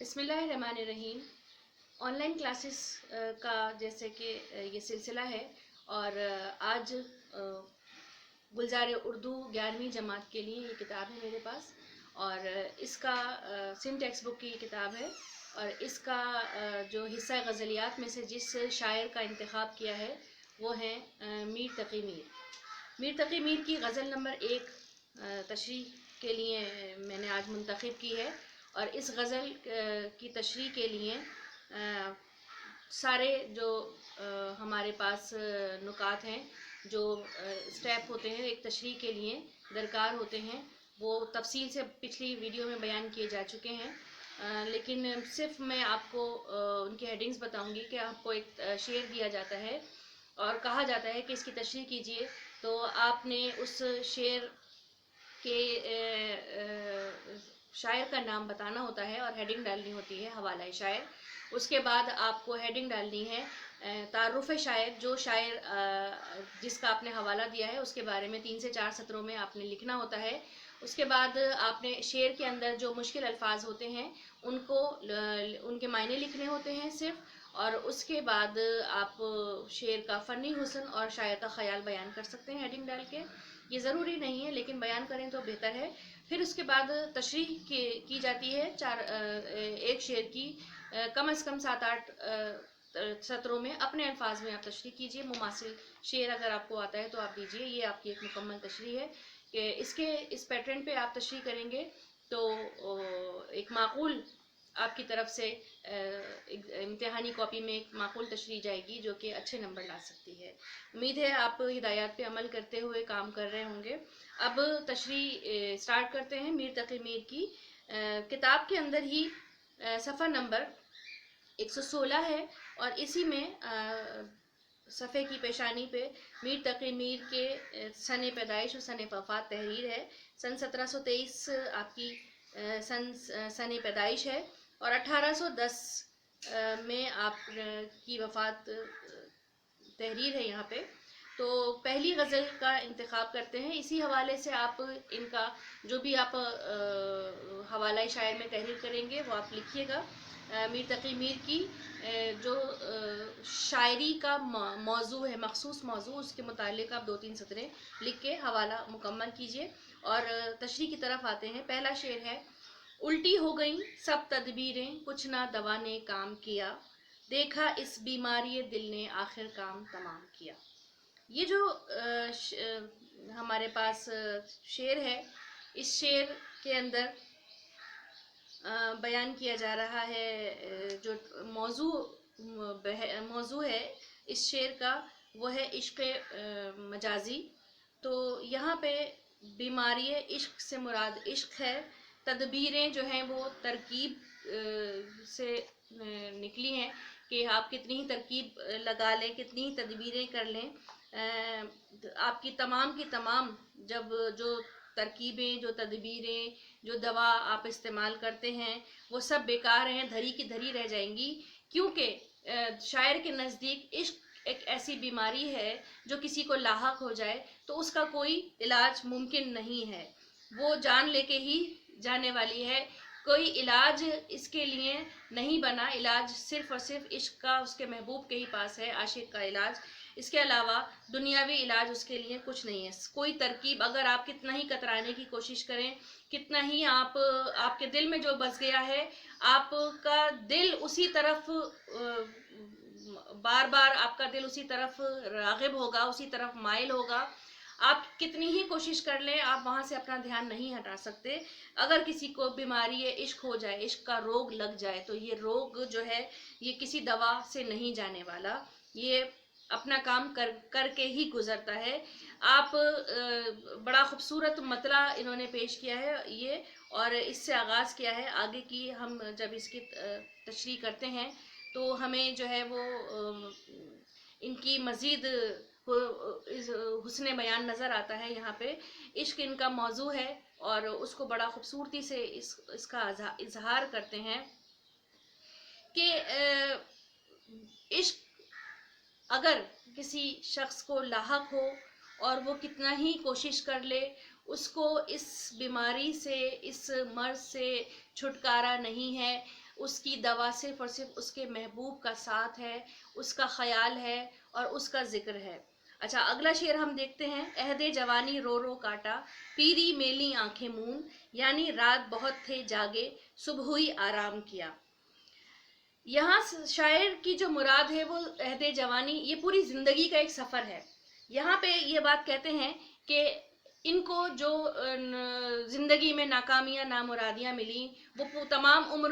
बिस्मिल्लाहिर्रहमानिर्रहीम। Online classes का जैसे कि ये सिलसिला है और आज गुलजार उर्दू 11वीं जमात के लिए ये किताब है मेरे पास और इसका सिंध टेक्स्ट बुक की किताब है और इसका जो हिस्सा गज़लियात में से जिस शायर का इंतखाब किया है वो है मीर तकी मीर। मीर तकी मीर की गज़ल नंबर 1 तशरीह के लिए मैंने आज मुंतखब की है और इस गज़ल की तशरीह के लिए सारे जो हमारे पास नुकात हैं, जो स्टेप होते हैं एक तशरीह के लिए दरकार होते हैं, वो तफसील से पिछली वीडियो में बयान किए जा चुके हैं। लेकिन सिर्फ मैं आपको उनकी हेडिंग्स बताऊंगी कि आपको एक शेर दिया जाता है और कहा जाता है कि इसकी तशरीह कीजिए, तो आपने उस शेर के शायर का नाम बताना होता है और हेडिंग डालनी होती है हवाला शायर। उसके बाद आपको हेडिंग डालनी है तारुफ शायर, जो शायर जिसका आपने हवाला दिया है उसके बारे में 3 से 4 सत्रों में आपने लिखना होता है। उसके बाद आपने शेर के अंदर जो मुश्किल अल्फाज होते हैं उनको उनके मायने लिखने होते हैं सिर्फ, और उसके बाद आप शेर का फ़नी हुस्न और शायर का ख़याल बयान कर सकते हैं हेडिंग डाल के। ये ज़रूरी नहीं है लेकिन बयान करें तो बेहतर है। फिर उसके बाद तशरीह की जाती है एक शेर की कम से कम 7-8 सत्रों में अपने अल्फाज में आप तशरीह कीजिए। मुमासिल शेर अगर आपको आता है तो आप दीजिए। ये आपकी एक मुकम्मल तशरीह है कि इस पैटर्न पे आप तशरीह करेंगे तो एक माकूल आपकी तरफ से इम्तिहानी कॉपी में एक माकूल तशरीह जाएगी जो कि अच्छे नंबर ला सकती है। उम्मीद है आप हिदायत पे अमल करते हुए काम कर रहे होंगे। अब तशरीह स्टार्ट करते हैं मीर तकी मीर की। किताब के अंदर ही सफ़ा नंबर 116 है और इसी में सफ़े की पेशानी पे मीर तकी मीर के सन पैदाइश और सन वफ़ात तहरीर है। सन 1723 आपकी सन पैदाइश है और 1810 में आप की वफ़ात तहरीर है यहाँ पे। तो पहली गज़ल का इंतखाब करते हैं। इसी हवाले से आप इनका जो भी आप हवाला शायर में तहरीर करेंगे वो आप लिखिएगा। मीर तकी मीर की जो शायरी का मौजू है, मखसूस मौजू, उसके मुतालिक आप 2-3 सतरें लिख के हवाला मुकम्मल कीजिए और तशरीह की तरफ आते हैं। पहला शेर है, उल्टी हो गई सब तदबीरें, कुछ ना दवा ने काम किया, देखा इस बीमारी दिल ने आखिर काम तमाम किया। ये जो हमारे पास शेर है, इस शेर के अंदर बयान किया जा रहा है जो मौजू है इस शेर का, वो है इश्क मजाजी। तो यहाँ पे बीमारी इश्क से मुराद इश्क है। तदबीरें जो हैं वो तरकीब से निकली हैं कि आप कितनी ही तरकीब लगा लें, कितनी ही तदबीरें कर लें, आपकी तमाम की तमाम जब जो तरकीबें, जो तदबीरें, जो दवा आप इस्तेमाल करते हैं वो सब बेकार हैं, धरी की धरी रह जाएंगी। क्योंकि शायर के नज़दीक इश्क एक ऐसी बीमारी है जो किसी को लाहक हो जाए तो उसका कोई इलाज मुमकिन नहीं है, वो जान लेके ही जाने वाली है। कोई इलाज इसके लिए नहीं बना, इलाज सिर्फ और सिर्फ इश्क का उसके महबूब के ही पास है, आशिक का इलाज। इसके अलावा दुनियावी इलाज उसके लिए कुछ नहीं है। कोई तरकीब अगर आप कितना ही कतराने की कोशिश करें, कितना ही आपके दिल में जो बस गया है, आपका दिल उसी तरफ बार बार आपका दिल उसी तरफ राग़िब होगा, उसी तरफ माइल होगा। आप कितनी ही कोशिश कर लें, आप वहाँ से अपना ध्यान नहीं हटा सकते। अगर किसी को बीमारी इश्क हो जाए, इश्क का रोग लग जाए, तो ये रोग जो है ये किसी दवा से नहीं जाने वाला, ये अपना काम करके ही गुजरता है। आप बड़ा खूबसूरत मतला इन्होंने पेश किया है ये, और इससे आगाज़ किया है। आगे की हम जब इसकी तशरीह करते हैं तो हमें जो है वो इनकी मज़ीद हुस्न बयान नज़र आता है। यहाँ पे इश्क इनका मौजू है और उसको बड़ा खूबसूरती से इसका इजहार करते हैं कि इश्क अगर किसी शख्स को लाहक हो और वो कितना ही कोशिश कर ले, उसको इस बीमारी से, इस मर्ज से छुटकारा नहीं है। اس کی دوا صرف اور صرف اس کے محبوب کا ساتھ ہے، اس کا خیال ہے اور اس کا ذکر ہے۔ اچھا، اگلا شعر ہم دیکھتے ہیں۔ عہد جوانی رو رو کاٹا، پیری میلی آنکھیں مون، یعنی رات بہت تھے جاگے، صبح ہوئی آرام کیا۔ یہاں شاعر کی جو مراد ہے وہ عہد جوانی، یہ پوری زندگی کا ایک سفر ہے۔ یہاں پہ یہ بات کہتے ہیں کہ ان کو جو زندگی میں ناکامیاں نامرادیاں ملی، وہ تمام عمر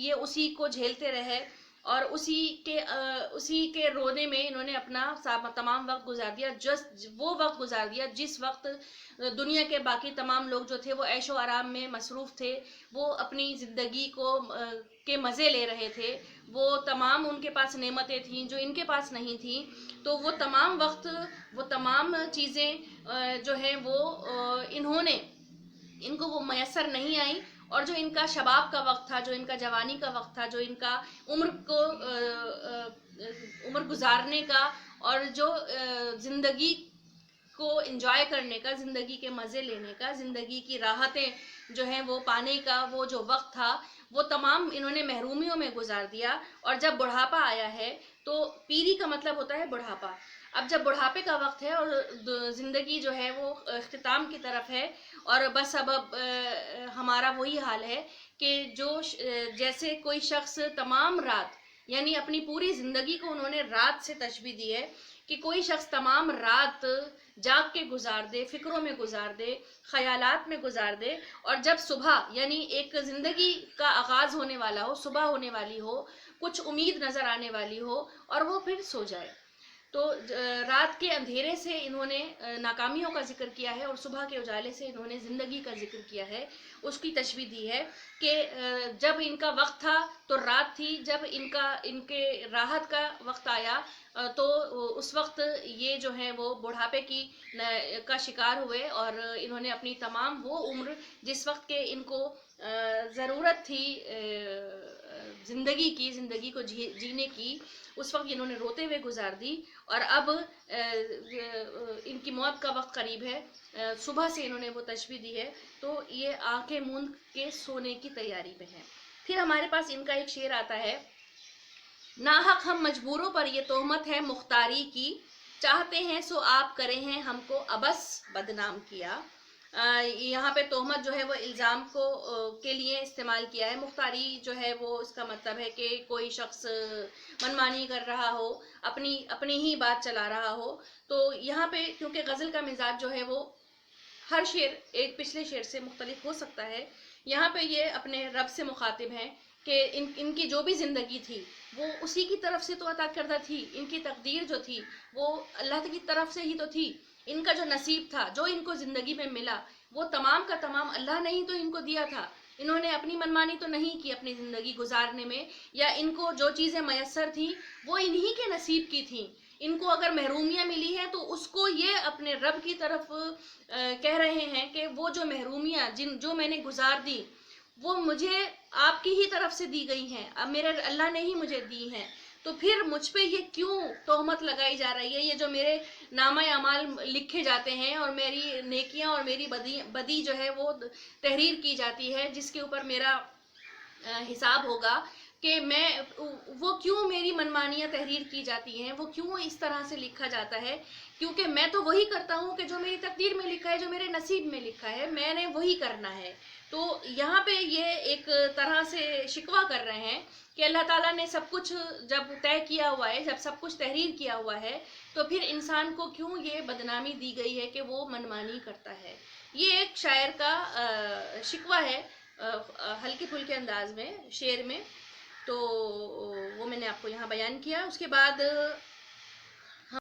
یہ اسی کو جھیلتے رہے اور اسی کے رونے میں انہوں نے اپنا تمام وقت گزار دیا، وہ وقت گزار دیا جس وقت دنیا کے باقی تمام لوگ جو تھے وہ عیش و آرام میں مصروف تھے، وہ اپنی زندگی کے مزے لے رہے تھے، وہ تمام ان کے پاس نعمتیں تھیں جو ان کے پاس نہیں تھیں، تو وہ تمام وقت، وہ تمام چیزیں جو ہیں وہ ان کو وہ میسر نہیں آئیں، اور جو ان کا شباب کا وقت تھا، جو ان کا جوانی کا وقت تھا، جو ان کا عمر گزارنے کا اور جو زندگی کو انجوائے کرنے کا، زندگی کے مزے لینے کا، زندگی کی راحتیں جو ہیں وہ پانے کا وہ جو وقت تھا، وہ تمام انہوں نے محرومیوں میں گزار دیا۔ اور جب بڑھاپا آیا ہے تو پیری کا مطلب ہوتا ہے بڑھاپا۔ اب جب بڑھاپے کا وقت ہے اور زندگی جو ہے وہ اختتام کی طرف ہے، اور بس اب ہمارا وہی حال ہے کہ جیسے کوئی شخص تمام رات، یعنی اپنی پوری زندگی کو انہوں نے رات سے تشبیہ دی ہے کہ کوئی شخص تمام رات جاگ کے گزار دے، فکروں میں گزار دے، خیالات میں گزار دے، اور جب صبح، یعنی ایک زندگی کا آغاز ہونے والا ہو، صبح ہونے والی ہو، کچھ امید نظر آنے والی ہو، اور وہ پھر سو جائے۔ تو رات کے اندھیرے سے انہوں نے ناکامیوں کا ذکر کیا ہے، اور صبح کے اجالے سے انہوں نے زندگی کا ذکر کیا ہے، اس کی تشبیہ دی ہے کہ جب ان کا وقت تھا تو رات تھی، جب ان کے راحت کا وقت آیا تو اس وقت یہ جو ہے وہ بڑھاپے کا شکار ہوئے، اور انہوں نے اپنی تمام وہ عمر جس وقت کے ان کو ضرورت تھی زندگی کو جینے کی، اس وقت انہوں نے روتے ہوئے گزار دی، اور اب ان کی موت کا وقت قریب ہے، صبح سے انہوں نے وہ تشبیہ دی ہے، تو یہ آنکھیں موند کے سونے کی تیاری میں ہے۔ پھر ہمارے پاس ان کا ایک شعر آتا ہے۔ ناحق ہم مجبوروں پر یہ تہمت ہے مختاری کی، چاہتے ہیں سو آپ کرے ہیں ہم کو عبث بدنام کیا۔ یہاں پہ تہمت جو ہے وہ الزام کے لیے استعمال کیا ہے۔ مختاری جو ہے وہ اس کا مطلب ہے کہ کوئی شخص منمانی کر رہا ہو، اپنی ہی بات چلا رہا ہو۔ تو یہاں پہ کیونکہ غزل کا مزاج جو ہے وہ ہر شعر ایک پچھلے شعر سے مختلف ہو سکتا ہے، یہاں پہ یہ اپنے رب سے مخاطب ہیں کہ ان کی جو بھی زندگی تھی وہ اسی کی طرف سے تو عطا کردہ تھی، ان کی تقدیر جو تھی وہ اللہ کی طرف سے ہی تو تھی، ان کا جو نصیب تھا، جو ان کو زندگی میں ملا، وہ تمام کا تمام اللہ نے ہی تو ان کو دیا تھا۔ انہوں نے اپنی منمانی تو نہیں کی اپنی زندگی گزارنے میں، یا ان کو جو چیزیں میسر تھیں وہ انہی کے نصیب کی تھیں۔ ان کو اگر محرومیاں ملی ہیں تو اس کو یہ اپنے رب کی طرف کہہ رہے ہیں کہ وہ جو محرومیاں جو میں نے گزار دی وہ مجھے آپ کی ہی طرف سے دی گئی ہیں، اب میرے اللہ نے ہی مجھے دی ہیں، تو پھر مجھ پہ یہ کیوں تہمت لگائی جا رہی ہے؟ یہ جو میرے نامہ اعمال لکھے جاتے ہیں اور میری نیکیاں اور میری بدی جو ہے وہ تحریر کی جاتی ہے، جس کے اوپر میرا حساب ہوگا، کہ وہ کیوں میری منمانیاں تحریر کی جاتی ہیں، وہ کیوں اس طرح سے لکھا جاتا ہے؟ کیونکہ میں تو وہی کرتا ہوں کہ جو میری تقدیر میں لکھا ہے، جو میرے نصیب میں لکھا ہے، میں نے وہی کرنا ہے۔ تو یہاں پہ یہ ایک طرح سے شکوہ کر رہے ہیں کہ اللہ تعالیٰ نے سب کچھ جب طے کیا ہوا ہے، جب سب کچھ تحریر کیا ہوا ہے، تو پھر انسان کو کیوں یہ بدنامی دی گئی ہے کہ وہ منمانی کرتا ہے؟ یہ ایک شاعر کا شکوہ ہے ہلکے پھلکے انداز میں، شعر میں، تو وہ میں نے آپ کو یہاں بیان کیا۔ اس کے بعد